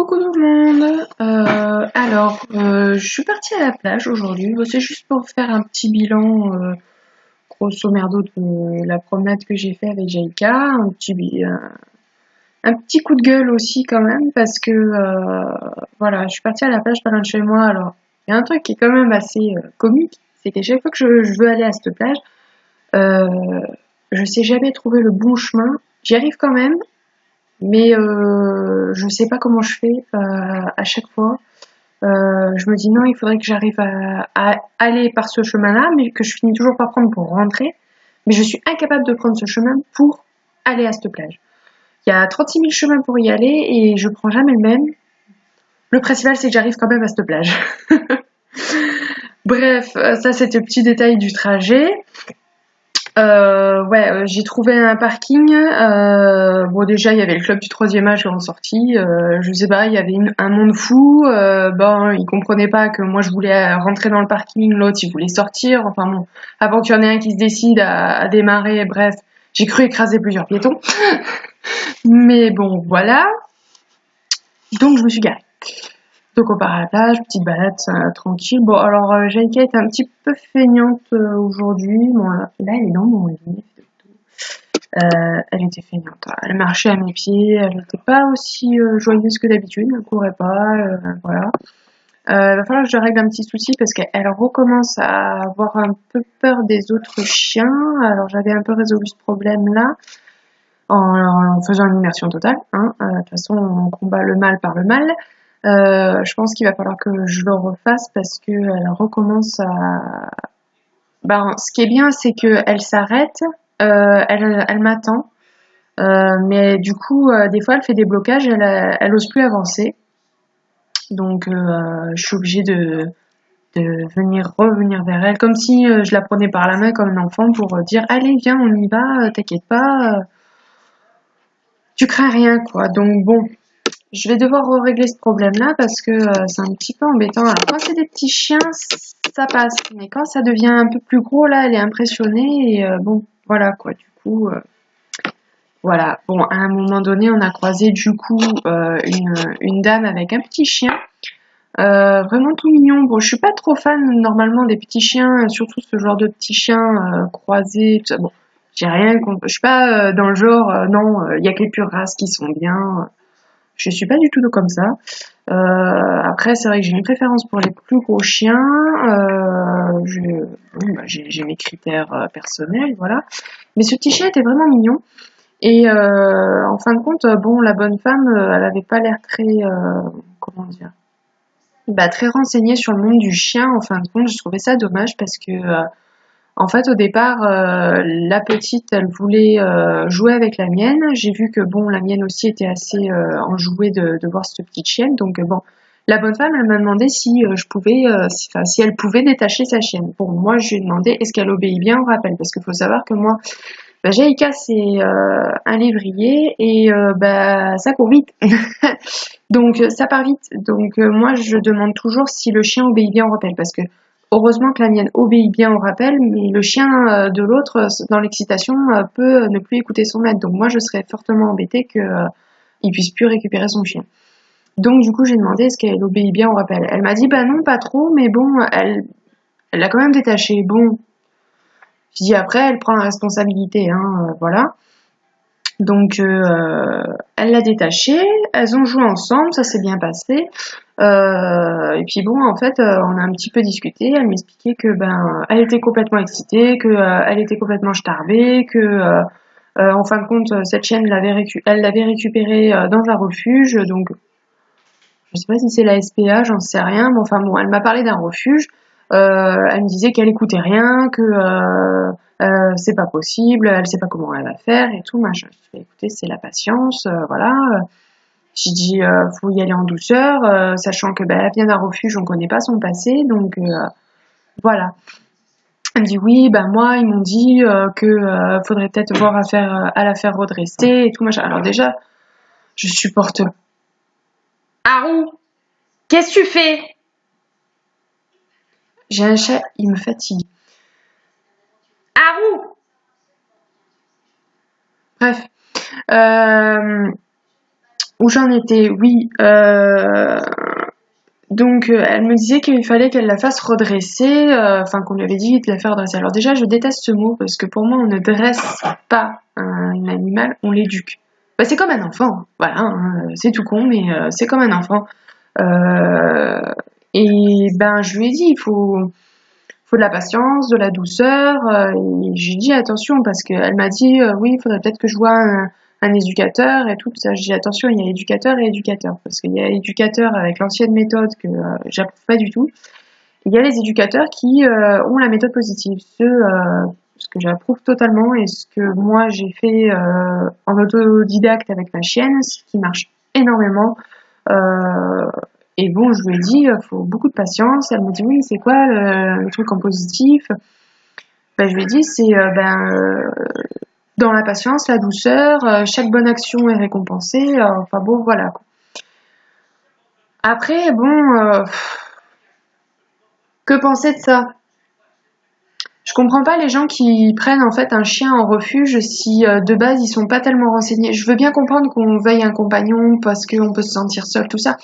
Coucou tout le monde. Je suis partie à la plage aujourd'hui. Bon, c'est juste pour faire un petit bilan, grosso merdo, de la promenade que j'ai fait avec Jaïka. Un petit coup de gueule aussi quand même parce que voilà, je suis partie à la plage pas loin de chez moi. Alors, il y a un truc qui est quand même assez comique, c'est qu'à chaque fois que je veux aller à cette plage, euh, je sais jamais trouver le bon chemin. J'y arrive quand même, mais je sais pas comment je fais à chaque fois. Je me dis non, il faudrait que j'arrive à aller par ce chemin-là, mais que je finis toujours par prendre pour rentrer. Mais je suis incapable de prendre ce chemin pour aller à cette plage. Il y a 36 000 chemins pour y aller et je prends jamais le même. Le principal, c'est que j'arrive quand même à cette plage. Bref, ça c'était le petit détail du trajet. J'ai trouvé un parking. Bon, déjà, il y avait le club du troisième âge en sortie. Je sais pas, il y avait un monde fou. Bon, ils comprenaient pas que moi je voulais rentrer dans le parking, l'autre il voulait sortir. Enfin bon, avant qu'il y en ait un qui se décide à démarrer, bref, j'ai cru écraser plusieurs piétons. Mais bon, voilà. Donc je me suis garée. Donc on part à la plage, petite balade tranquille. Bon, alors Jaïka est un petit peu feignante aujourd'hui. Bon, là, elle est dans mon lit. Elle était feignante. Elle marchait à mes pieds. Elle n'était pas aussi joyeuse que d'habitude. Elle courait pas. Voilà. Il va falloir que je règle un petit souci parce qu'elle recommence à avoir un peu peur des autres chiens. Alors j'avais un peu résolu ce problème-là en faisant une immersion totale. Hein. De toute façon, on combat le mal par le mal. Je pense qu'il va falloir que je le refasse parce que elle recommence à. Ben, ce qui est bien, c'est que elle s'arrête, elle m'attend, mais du coup, des fois, elle fait des blocages, elle ose plus avancer. Donc, je suis obligée de revenir vers elle, comme si je la prenais par la main comme un enfant pour dire, allez, viens, on y va, t'inquiète pas, tu crains rien, quoi. Donc bon. Je vais devoir régler ce problème-là parce que c'est un petit peu embêtant. Alors quand c'est des petits chiens, ça passe. Mais quand ça devient un peu plus gros, là, elle est impressionnée. Et bon, voilà quoi. Du coup, voilà. Bon, à un moment donné, on a croisé du coup une dame avec un petit chien. Vraiment tout mignon. Bon, je suis pas trop fan normalement des petits chiens, surtout ce genre de petits chiens croisés. Tout ça. Bon, j'ai rien contre. Je suis pas dans le genre, non, il y a que les pures races qui sont bien. Je suis pas du tout comme ça. Après, c'est vrai que j'ai une préférence pour les plus gros chiens. J'ai mes critères personnels, voilà. Mais ce petit chien était vraiment mignon. Et en fin de compte, bon, la bonne femme, elle avait pas l'air très, comment dire, bah, très renseignée sur le monde du chien. En fin de compte, je trouvais ça dommage parce que en fait, au départ, la petite, elle voulait jouer avec la mienne. J'ai vu que bon, la mienne aussi était assez enjouée de voir cette petite chienne. Donc bon, la bonne femme, elle m'a demandé si je pouvais, si elle pouvait détacher sa chienne. Bon, moi, je lui ai demandé est-ce qu'elle obéit bien au rappel, parce qu'il faut savoir que moi, bah, Jaïka, c'est un lévrier et bah ça court vite. Donc ça part vite. Donc moi, je demande toujours si le chien obéit bien au rappel, parce que heureusement que la mienne obéit bien au rappel, mais le chien de l'autre, dans l'excitation, peut ne plus écouter son maître. Donc moi, je serais fortement embêtée qu'il puisse plus récupérer son chien. Donc du coup, j'ai demandé est-ce qu'elle obéit bien au rappel. Elle m'a dit bah non, pas trop, mais bon, elle l'a quand même détaché. Bon, je dis après, elle prend la responsabilité, hein, voilà. Donc elle l'a détaché, elles ont joué ensemble, ça s'est bien passé. Et puis bon, en fait, on a un petit peu discuté. Elle m'expliquait que ben, elle était complètement excitée, que elle était complètement starbée, que en fin de compte, cette chienne elle l'avait récupérée dans un refuge. Donc, je sais pas si c'est la SPA, j'en sais rien. Mais enfin bon, elle m'a parlé d'un refuge. Elle me disait qu'elle écoutait rien, que c'est pas possible, elle sait pas comment elle va faire et tout machin. Je dis, écoutez, c'est la patience, voilà. J'ai dit, faut y aller en douceur, sachant que elle vient d'un refuge, on connaît pas son passé, donc voilà. Elle me dit oui, moi ils m'ont dit que faudrait peut-être voir à la faire redresser et tout machin. Alors déjà, je supporte. Arou, qu'est-ce que tu fais? J'ai un chat, il me fatigue. Arou. Bref. Où j'en étais, oui. Donc, elle me disait qu'il fallait qu'elle la fasse redresser, enfin qu'on lui avait dit de la faire redresser. Alors déjà, je déteste ce mot parce que pour moi, on ne dresse pas un animal, on l'éduque. Bah, c'est comme un enfant, voilà, hein, c'est tout con, mais c'est comme un enfant. Euh, et ben, je lui ai dit, faut de la patience, de la douceur. Et j'ai dit attention parce qu'elle m'a dit oui, il faudrait peut-être que je vois un éducateur et tout ça. J'ai dit attention, il y a éducateur et éducateur parce qu'il y a éducateur avec l'ancienne méthode que j'approuve pas du tout. Il y a les éducateurs qui ont la méthode positive, ce que j'approuve totalement et ce que moi j'ai fait en autodidacte avec ma chienne, ce qui marche énormément. Euh, et bon, je lui ai dit, faut beaucoup de patience. Elle me dit, oui, c'est quoi le truc en positif? Ben, je lui ai dit, c'est dans la patience, la douceur, chaque bonne action est récompensée. Enfin bon, voilà, quoi. Après, bon, que penser de ça? Je comprends pas les gens qui prennent en fait un chien en refuge si de base ils sont pas tellement renseignés. Je veux bien comprendre qu'on veuille un compagnon parce qu'on peut se sentir seul, tout ça.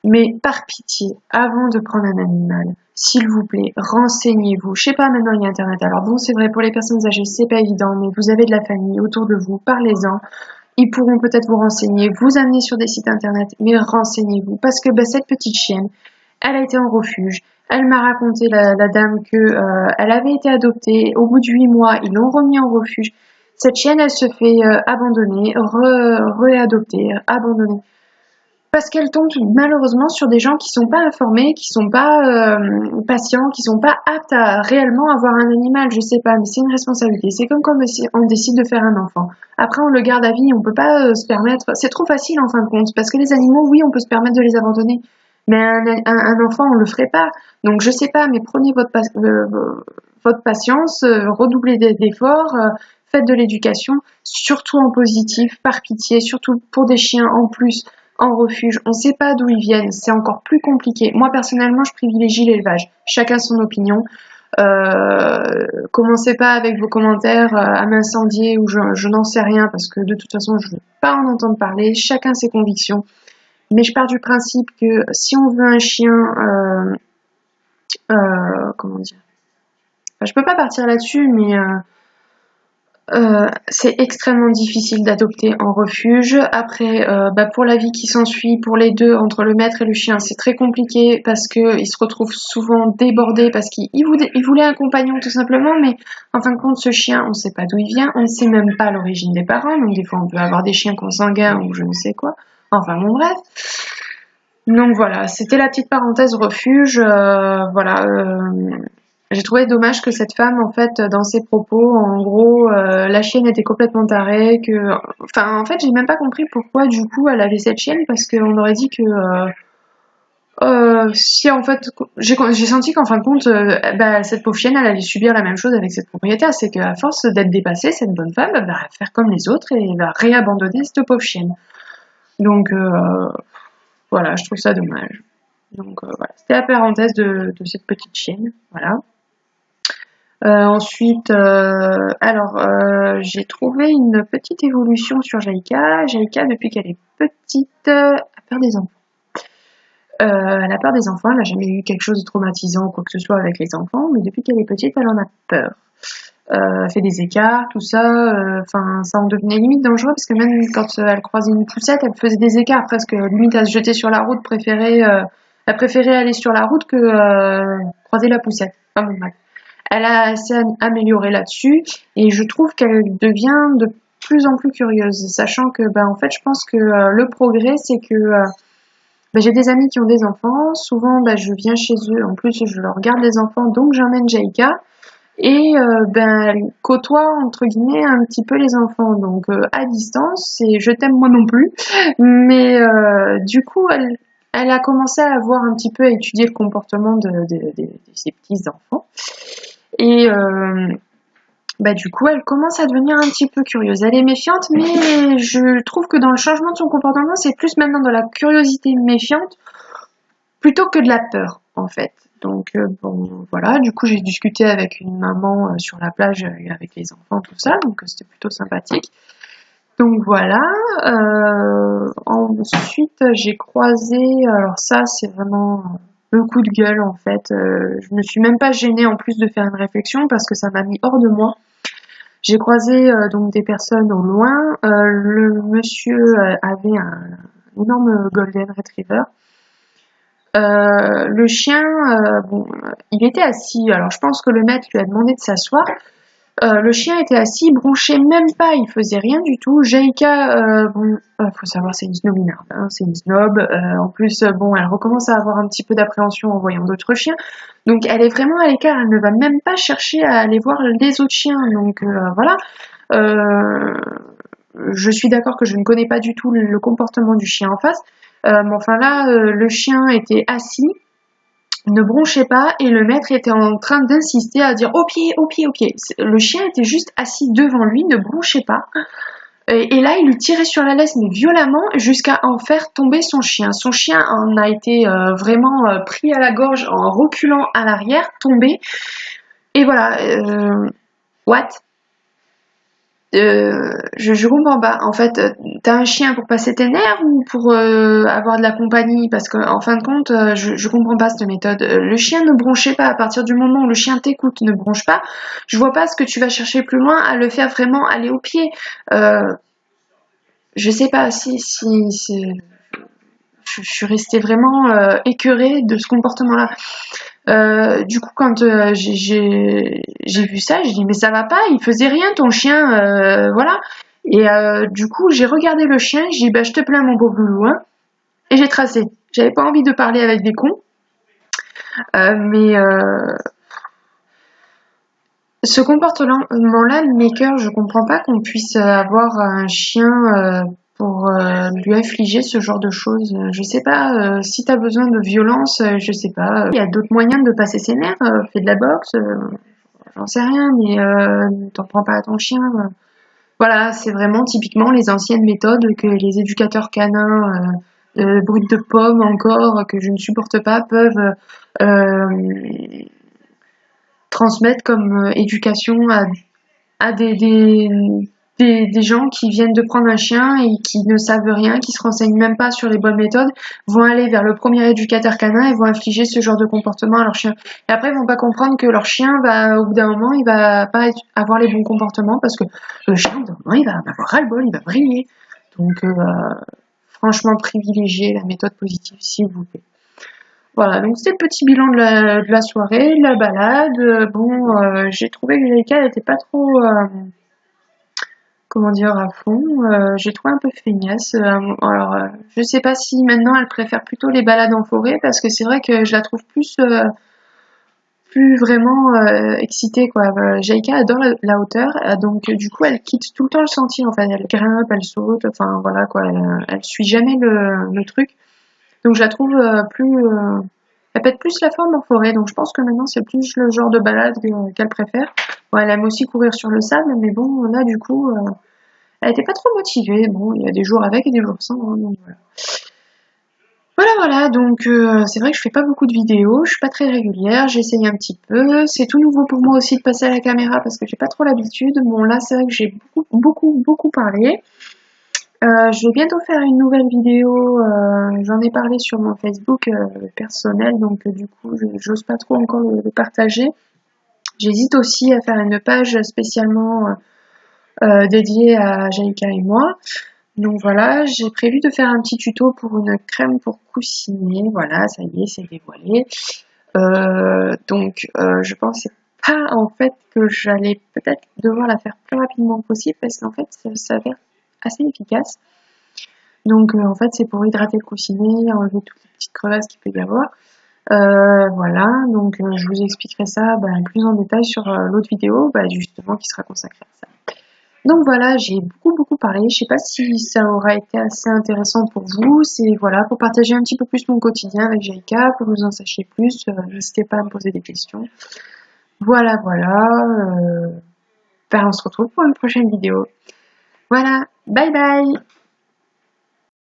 Mais par pitié, avant de prendre un animal, s'il vous plaît, renseignez-vous. Je sais pas, maintenant il y a Internet. Alors bon, c'est vrai, pour les personnes âgées, c'est pas évident, mais vous avez de la famille autour de vous, parlez-en. Ils pourront peut-être vous renseigner, vous amener sur des sites Internet, mais renseignez-vous. Parce que cette petite chienne, elle a été en refuge. Elle m'a raconté, la dame, que elle avait été adoptée. Au bout de 8 mois, ils l'ont remis en refuge. Cette chienne, elle se fait abandonner, réadopter, abandonner. Parce qu'elle tombe malheureusement sur des gens qui sont pas informés, qui sont pas patients, qui sont pas aptes à réellement avoir un animal. Je sais pas, mais c'est une responsabilité. C'est comme quand on décide de faire un enfant. Après, on le garde à vie, on peut pas se permettre. C'est trop facile en fin de compte, parce que les animaux, oui, on peut se permettre de les abandonner, mais un enfant, on le ferait pas. Donc je sais pas, mais prenez votre patience, redoublez d'efforts. Faites de l'éducation, surtout en positif, par pitié, surtout pour des chiens en plus en refuge, on ne sait pas d'où ils viennent, c'est encore plus compliqué. Moi personnellement, je privilégie l'élevage. Chacun son opinion. Commencez pas avec vos commentaires à m'incendier ou je n'en sais rien parce que de toute façon, je veux pas en entendre parler. Chacun ses convictions. Mais je pars du principe que si on veut un chien, comment dire, enfin, je peux pas partir là-dessus, mais c'est extrêmement difficile d'adopter en refuge. Après, pour la vie qui s'ensuit, pour les deux, entre le maître et le chien, c'est très compliqué parce que ils se retrouvent souvent débordés parce qu'ils voulaient un compagnon tout simplement, mais en fin de compte, ce chien, on ne sait pas d'où il vient, on ne sait même pas l'origine des parents. Donc des fois, on peut avoir des chiens consanguins ou je ne sais quoi. Enfin bon, bref. Donc voilà, c'était la petite parenthèse refuge. Voilà. J'ai trouvé dommage que cette femme, en fait, dans ses propos, en gros, la chienne était complètement tarée, enfin, en fait, j'ai même pas compris pourquoi, du coup, elle avait cette chienne, parce qu'on aurait dit que, si, en fait, j'ai senti qu'en fin de compte, cette pauvre chienne, elle allait subir la même chose avec cette propriétaire, c'est qu'à force d'être dépassée, cette bonne femme, elle va faire comme les autres et elle va réabandonner cette pauvre chienne. Donc, voilà, je trouve ça dommage. Donc, voilà, c'était la parenthèse de cette petite chienne, voilà. Ensuite, j'ai trouvé une petite évolution sur Jaïka. Jaïka, depuis qu'elle est petite, a peur des enfants. Elle a peur des enfants, elle n'a jamais eu quelque chose de traumatisant ou quoi que ce soit avec les enfants, mais depuis qu'elle est petite, elle en a peur. Elle fait des écarts, tout ça, ça en devenait limite dangereux parce que même quand elle croisait une poussette, elle faisait des écarts presque limite à se jeter sur la route, elle préférait aller sur la route que croiser la poussette. Enfin bon, bref. Elle a s'est améliorée là-dessus et je trouve qu'elle devient de plus en plus curieuse, sachant que en fait je pense que le progrès c'est que j'ai des amis qui ont des enfants, souvent je viens chez eux, en plus je leur garde des enfants donc j'emmène Jaïka et elle côtoie entre guillemets un petit peu les enfants donc à distance et je t'aime moi non plus mais du coup elle a commencé à voir un petit peu à étudier le comportement de ses petits enfants. Et du coup, elle commence à devenir un petit peu curieuse. Elle est méfiante, mais je trouve que dans le changement de son comportement, c'est plus maintenant de la curiosité méfiante plutôt que de la peur, en fait. Donc voilà. Du coup, j'ai discuté avec une maman sur la plage avec les enfants, tout ça, donc c'était plutôt sympathique. Donc voilà. ensuite, j'ai croisé, alors ça, c'est vraiment le coup de gueule en fait. Je me suis même pas gênée en plus de faire une réflexion parce que ça m'a mis hors de moi. J'ai croisé donc des personnes au loin. Le monsieur avait un énorme golden retriever. Le chien, bon, il était assis. Alors je pense que le maître lui a demandé de s'asseoir. Le chien était assis, il bronchait même pas, il faisait rien du tout. Jaïka, bon, faut savoir, c'est une snobinarde, hein, c'est une snob. En plus, bon, elle recommence à avoir un petit peu d'appréhension en voyant d'autres chiens. Donc, elle est vraiment à l'écart, elle ne va même pas chercher à aller voir les autres chiens. Donc, voilà. Euh, je suis d'accord que je ne connais pas du tout le comportement du chien en face. Mais enfin là, le chien était assis, ne bronchait pas et le maître était en train d'insister à dire au pied, au pied, au pied. Le chien était juste assis devant lui, ne bronchait pas. Et là, il lui tirait sur la laisse, mais violemment, jusqu'à en faire tomber son chien. Son chien en a été vraiment pris à la gorge en reculant à l'arrière, tombé. Et voilà. What? Je comprends pas. En fait, t'as un chien pour passer tes nerfs ou pour avoir de la compagnie? Parce que en fin de compte, je comprends pas cette méthode. Le chien ne bronchait pas. À partir du moment où le chien t'écoute, ne bronche pas. Je vois pas ce que tu vas chercher plus loin à le faire vraiment aller au pied. Je sais pas si je suis restée vraiment écœurée de ce comportement-là. Du coup, quand j'ai vu ça, j'ai dit mais ça va pas, il faisait rien ton chien, voilà. Et du coup, j'ai regardé le chien, j'ai dit bah je te plains mon beau loulou, hein, et j'ai tracé. J'avais pas envie de parler avec des cons, mais ce comportement-là m'écoeure. Je comprends pas qu'on puisse avoir un chien pour lui infliger ce genre de choses. Je sais pas si t'as besoin de violence, je sais pas. Il y a d'autres moyens de passer ses nerfs. Fais de la boxe, j'en sais rien, mais t'en prends pas à ton chien. Voilà, c'est vraiment typiquement les anciennes méthodes que les éducateurs canins, brutes de pommes encore, que je ne supporte pas, peuvent transmettre comme éducation à des gens qui viennent de prendre un chien et qui ne savent rien, qui se renseignent même pas sur les bonnes méthodes, vont aller vers le premier éducateur canin et vont infliger ce genre de comportement à leur chien. Et après, ils vont pas comprendre que leur chien va, au bout d'un moment, il va pas avoir les bons comportements parce que le chien, au bout d'un moment, il va en avoir ras-le-bol, il va briller. Donc, franchement, privilégiez la méthode positive, s'il vous plaît. Voilà, donc c'était le petit bilan de la soirée, de la balade. Bon, j'ai trouvé que Jaïka n'était pas trop, comment dire, à fond. J'ai trouvé un peu feignasse. Alors, je sais pas si maintenant elle préfère plutôt les balades en forêt, parce que c'est vrai que je la trouve plus vraiment excitée, quoi. Jaïka adore la hauteur, donc du coup elle quitte tout le temps le sentier, en fait. Elle grimpe, elle saute, enfin voilà, quoi. Elle suit jamais le truc. Donc je la trouve elle pète plus la forme en forêt, donc je pense que maintenant c'est plus le genre de balade qu'elle préfère. Bon, elle aime aussi courir sur le sable, mais bon, là du coup, elle était pas trop motivée. Bon, il y a des jours avec et des jours sans, hein, donc voilà. Voilà, donc c'est vrai que je fais pas beaucoup de vidéos, je suis pas très régulière, j'essaye un petit peu. C'est tout nouveau pour moi aussi de passer à la caméra parce que j'ai pas trop l'habitude. Bon, là c'est vrai que j'ai beaucoup parlé. Je vais bientôt faire une nouvelle vidéo, j'en ai parlé sur mon Facebook personnel, donc du coup j'ose pas trop encore le partager. J'hésite aussi à faire une page spécialement dédiée à Jaïka et moi. Donc voilà, j'ai prévu de faire un petit tuto pour une crème pour coussiner. Voilà, ça y est, c'est dévoilé. Je pensais pas en fait que j'allais peut-être devoir la faire plus rapidement possible parce qu'en fait ça s'avère assez efficace. Donc en fait c'est pour hydrater le coussinet, enlever toutes les petites crevasses qu'il peut y avoir. Voilà, donc je vous expliquerai ça plus en détail sur l'autre vidéo justement qui sera consacrée à ça. Donc voilà, j'ai beaucoup parlé. Je sais pas si ça aura été assez intéressant pour vous. C'est voilà, pour partager un petit peu plus mon quotidien avec Jaïka, pour que vous en sachiez plus. N'hésitez pas à me poser des questions. Voilà. On se retrouve pour une prochaine vidéo. Voilà, bye bye!